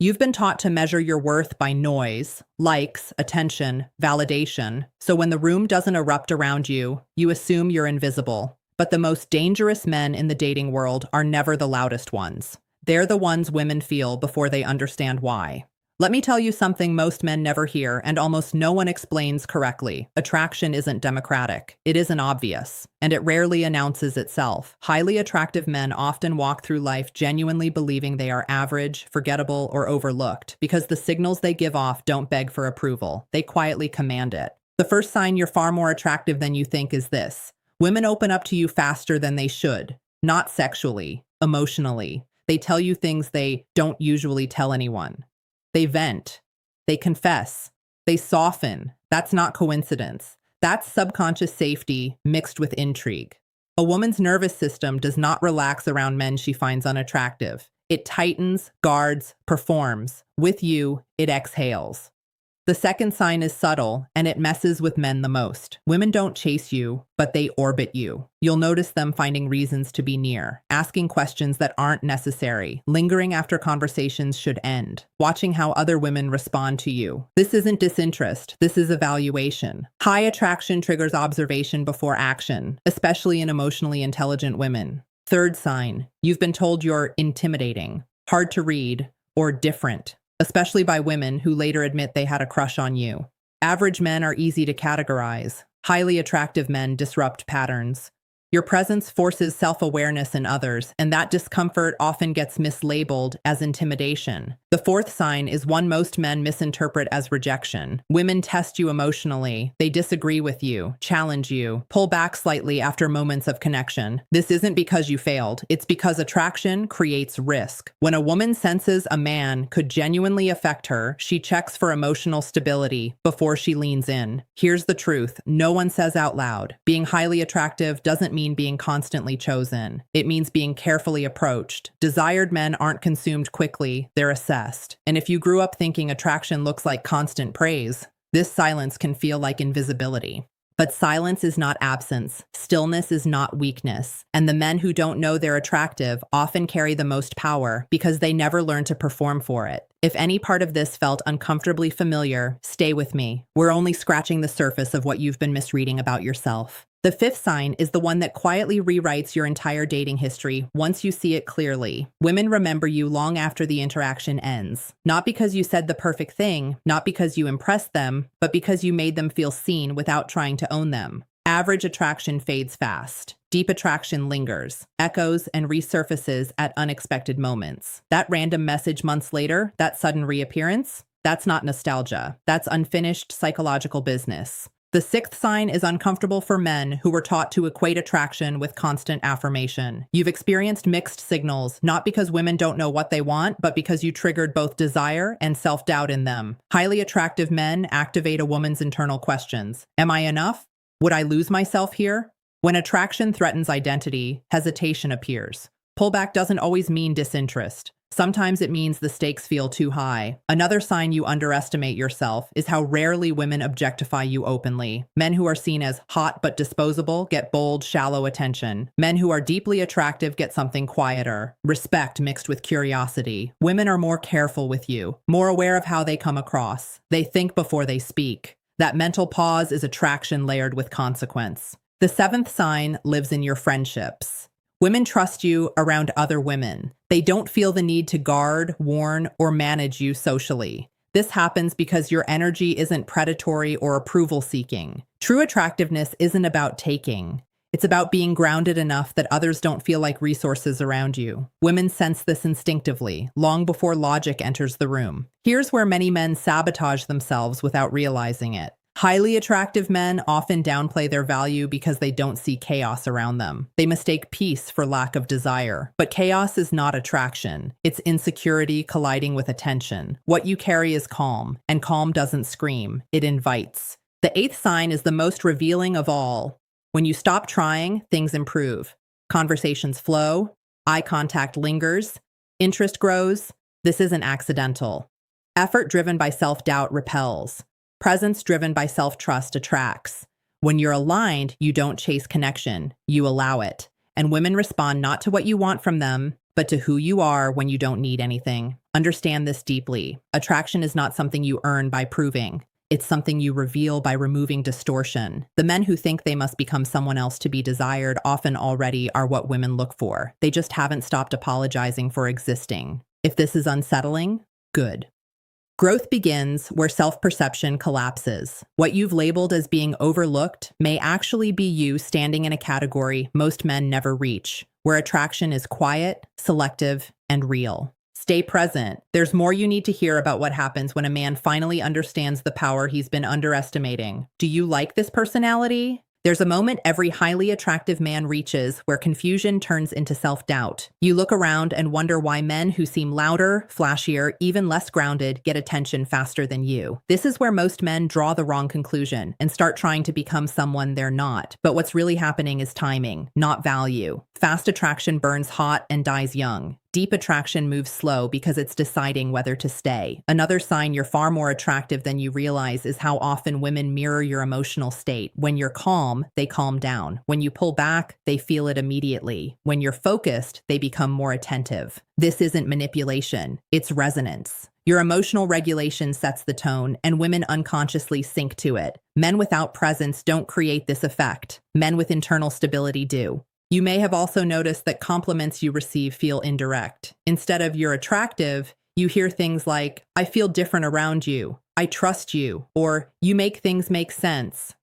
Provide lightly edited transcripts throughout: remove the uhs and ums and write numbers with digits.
You've been taught to measure your worth by noise, likes, attention, validation, so when the room doesn't erupt around you, you assume you're invisible. But the most dangerous men in the dating world are never the loudest ones. They're the ones women feel before they understand why. Let me tell you something most men never hear and almost no one explains correctly. Attraction isn't democratic. It isn't obvious. And it rarely announces itself. Highly attractive men often walk through life genuinely believing they are average, forgettable, or overlooked because the signals they give off don't beg for approval. They quietly command it. The first sign you're far more attractive than you think is this. Women open up to you faster than they should. Not sexually, emotionally. They tell you things they don't usually tell anyone. They vent, they confess, they soften. That's not coincidence. That's subconscious safety mixed with intrigue. A woman's nervous system does not relax around men she finds unattractive. It tightens, guards, performs. With you, it exhales. The second sign is subtle, and it messes with men the most. Women don't chase you, but they orbit you. You'll notice them finding reasons to be near, asking questions that aren't necessary, lingering after conversations should end, watching how other women respond to you. This isn't disinterest, this is evaluation. High attraction triggers observation before action, especially in emotionally intelligent women. Third sign, you've been told you're intimidating, hard to read, or different. Especially by women who later admit they had a crush on you. Average men are easy to categorize. Highly attractive men disrupt patterns. Your presence forces self-awareness in others, and that discomfort often gets mislabeled as intimidation. The fourth sign is one most men misinterpret as rejection. Women test you emotionally. They disagree with you, challenge you, pull back slightly after moments of connection. This isn't because you failed. It's because attraction creates risk. When a woman senses a man could genuinely affect her, she checks for emotional stability before she leans in. Here's the truth. No one says out loud. Being highly attractive doesn't mean being constantly chosen. It means being carefully approached. Desired men aren't consumed quickly, they're assessed. And if you grew up thinking attraction looks like constant praise, this silence can feel like invisibility. But silence is not absence. Stillness is not weakness. And the men who don't know they're attractive often carry the most power because they never learn to perform for it. If any part of this felt uncomfortably familiar, stay with me. We're only scratching the surface of what you've been misreading about yourself. The fifth sign is the one that quietly rewrites your entire dating history once you see it clearly. Women remember you long after the interaction ends. Not because you said the perfect thing, not because you impressed them, but because you made them feel seen without trying to own them. Average attraction fades fast. Deep attraction lingers, echoes, and resurfaces at unexpected moments. That random message months later, that sudden reappearance, that's not nostalgia. That's unfinished psychological business. The sixth sign is uncomfortable for men who were taught to equate attraction with constant affirmation. You've experienced mixed signals, not because women don't know what they want, but because you triggered both desire and self-doubt in them. Highly attractive men activate a woman's internal questions. Am I enough? Would I lose myself here? When attraction threatens identity, hesitation appears. Pullback doesn't always mean disinterest. Sometimes it means the stakes feel too high. Another sign you underestimate yourself is how rarely women objectify you openly. Men who are seen as hot but disposable get bold, shallow attention. Men who are deeply attractive get something quieter, respect mixed with curiosity. Women are more careful with you, more aware of how they come across. They think before they speak. That mental pause is attraction layered with consequence. The seventh sign lives in your friendships. Women trust you around other women. They don't feel the need to guard, warn, or manage you socially. This happens because your energy isn't predatory or approval-seeking. True attractiveness isn't about taking. It's about being grounded enough that others don't feel like resources around you. Women sense this instinctively, long before logic enters the room. Here's where many men sabotage themselves without realizing it. Highly attractive men often downplay their value because they don't see chaos around them. They mistake peace for lack of desire. But chaos is not attraction. It's insecurity colliding with attention. What you carry is calm, and calm doesn't scream. It invites. The eighth sign is the most revealing of all. When you stop trying, things improve. Conversations flow, eye contact lingers, interest grows. This isn't accidental. Effort driven by self-doubt repels. Presence driven by self-trust attracts. When you're aligned, you don't chase connection, you allow it. And women respond not to what you want from them, but to who you are when you don't need anything. Understand this deeply. Attraction is not something you earn by proving. It's something you reveal by removing distortion. The men who think they must become someone else to be desired often already are what women look for. They just haven't stopped apologizing for existing. If this is unsettling, good. Growth begins where self-perception collapses. What you've labeled as being overlooked may actually be you standing in a category most men never reach, where attraction is quiet, selective, and real. Stay present. There's more you need to hear about what happens when a man finally understands the power he's been underestimating. Do you like this personality? There's a moment every highly attractive man reaches where confusion turns into self-doubt. You look around and wonder why men who seem louder, flashier, even less grounded get attention faster than you. This is where most men draw the wrong conclusion and start trying to become someone they're not. But what's really happening is timing, not value. Fast attraction burns hot and dies young. Deep attraction moves slow because it's deciding whether to stay. Another sign you're far more attractive than you realize is how often women mirror your emotional state. When you're calm, they calm down. When you pull back, they feel it immediately. When you're focused, they become more attentive. This isn't manipulation, it's resonance. Your emotional regulation sets the tone, and women unconsciously sync to it. Men without presence don't create this effect. Men with internal stability do. You may have also noticed that compliments you receive feel indirect. Instead of "you're attractive," you hear things like, "I feel different around you," "I trust you," or "you make things make sense."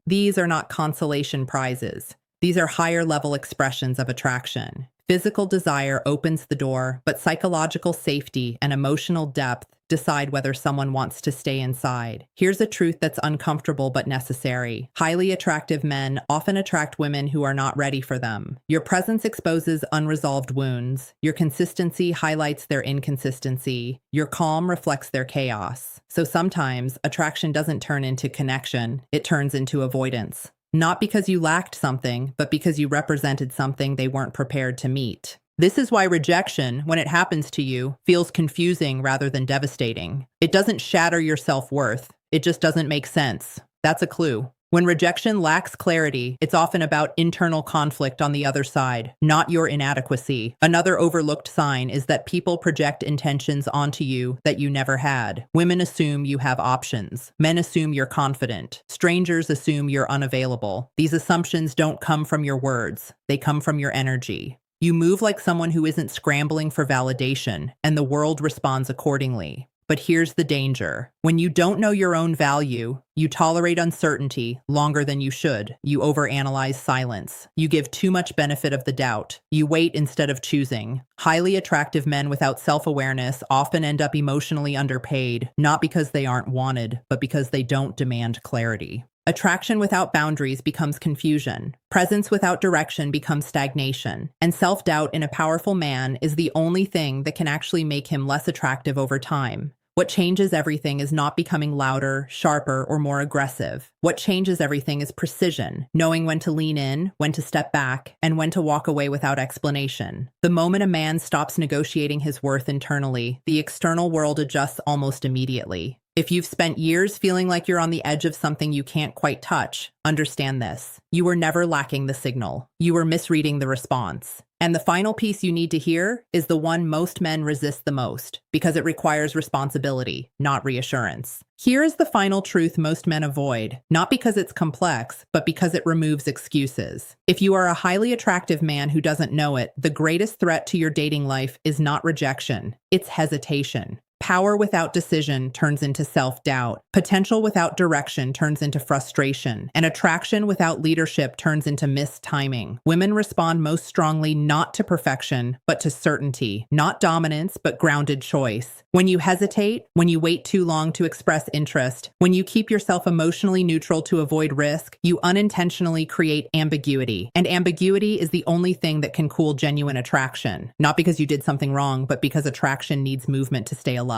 These are not consolation prizes. These are higher level expressions of attraction. Physical desire opens the door, but psychological safety and emotional depth decide whether someone wants to stay inside. Here's a truth that's uncomfortable but necessary. Highly attractive men often attract women who are not ready for them. Your presence exposes unresolved wounds. Your consistency highlights their inconsistency. Your calm reflects their chaos. So sometimes attraction doesn't turn into connection, it turns into avoidance. Not because you lacked something, but because you represented something they weren't prepared to meet. This is why rejection, when it happens to you, feels confusing rather than devastating. It doesn't shatter your self-worth. It just doesn't make sense. That's a clue. When rejection lacks clarity, it's often about internal conflict on the other side, not your inadequacy. Another overlooked sign is that people project intentions onto you that you never had. Women assume you have options. Men assume you're confident. Strangers assume you're unavailable. These assumptions don't come from your words. They come from your energy. You move like someone who isn't scrambling for validation, and the world responds accordingly. But here's the danger. When you don't know your own value, you tolerate uncertainty longer than you should. You overanalyze silence. You give too much benefit of the doubt. You wait instead of choosing. Highly attractive men without self-awareness often end up emotionally underpaid, not because they aren't wanted, but because they don't demand clarity. Attraction without boundaries becomes confusion. Presence without direction becomes stagnation. And self-doubt in a powerful man is the only thing that can actually make him less attractive over time. What changes everything is not becoming louder, sharper, or more aggressive. What changes everything is precision, knowing when to lean in, when to step back, and when to walk away without explanation. The moment a man stops negotiating his worth internally, the external world adjusts almost immediately. If you've spent years feeling like you're on the edge of something you can't quite touch, understand this. You were never lacking the signal. You were misreading the response. And the final piece you need to hear is the one most men resist the most, because it requires responsibility, not reassurance. Here is the final truth most men avoid, not because it's complex, but because it removes excuses. If you are a highly attractive man who doesn't know it, the greatest threat to your dating life is not rejection, it's hesitation. Power without decision turns into self-doubt. Potential without direction turns into frustration. And attraction without leadership turns into missed timing. Women respond most strongly not to perfection, but to certainty. Not dominance, but grounded choice. When you hesitate, when you wait too long to express interest, when you keep yourself emotionally neutral to avoid risk, you unintentionally create ambiguity. And ambiguity is the only thing that can cool genuine attraction. Not because you did something wrong, but because attraction needs movement to stay alive.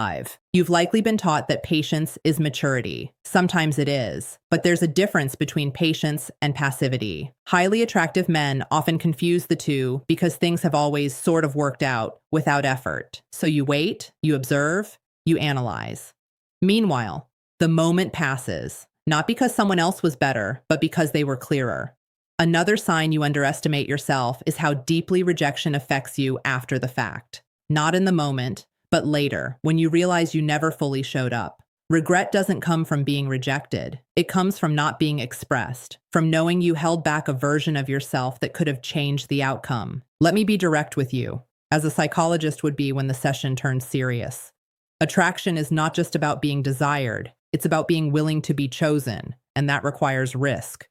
You've likely been taught that patience is maturity. Sometimes it is, but there's a difference between patience and passivity. Highly attractive men often confuse the two because things have always sort of worked out without effort. So you wait, you observe, you analyze. Meanwhile, the moment passes, not because someone else was better, but because they were clearer. Another sign you underestimate yourself is how deeply rejection affects you after the fact. Not in the moment, but later, when you realize you never fully showed up. Regret doesn't come from being rejected. It comes from not being expressed, from knowing you held back a version of yourself that could have changed the outcome. Let me be direct with you, as a psychologist would be when the session turns serious. Attraction is not just about being desired, it's about being willing to be chosen, and that requires risk.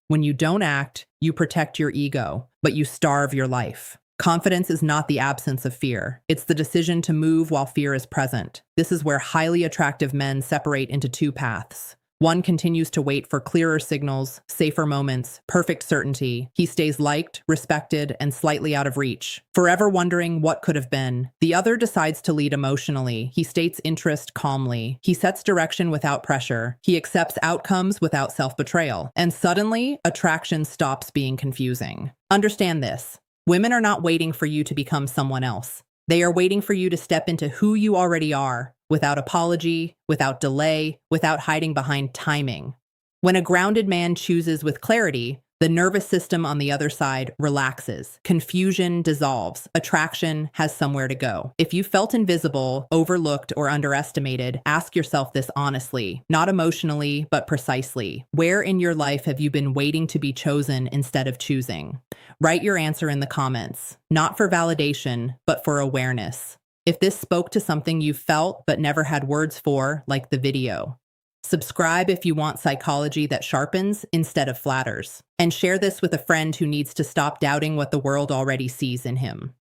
When you don't act, you protect your ego, but you starve your life. Confidence is not the absence of fear. It's the decision to move while fear is present. This is where highly attractive men separate into two paths. One continues to wait for clearer signals, safer moments, perfect certainty. He stays liked, respected, and slightly out of reach, forever wondering what could have been. The other decides to lead emotionally. He states interest calmly. He sets direction without pressure. He accepts outcomes without self-betrayal. And suddenly, attraction stops being confusing. Understand this. Women are not waiting for you to become someone else. They are waiting for you to step into who you already are, without apology, without delay, without hiding behind timing. When a grounded man chooses with clarity, the nervous system on the other side relaxes. Confusion dissolves. Attraction has somewhere to go. If you felt invisible, overlooked, or underestimated, ask yourself this honestly, not emotionally, but precisely. Where in your life have you been waiting to be chosen instead of choosing? Write your answer in the comments, not for validation, but for awareness. If this spoke to something you felt but never had words for, like the video. Subscribe if you want psychology that sharpens instead of flatters. And share this with a friend who needs to stop doubting what the world already sees in him.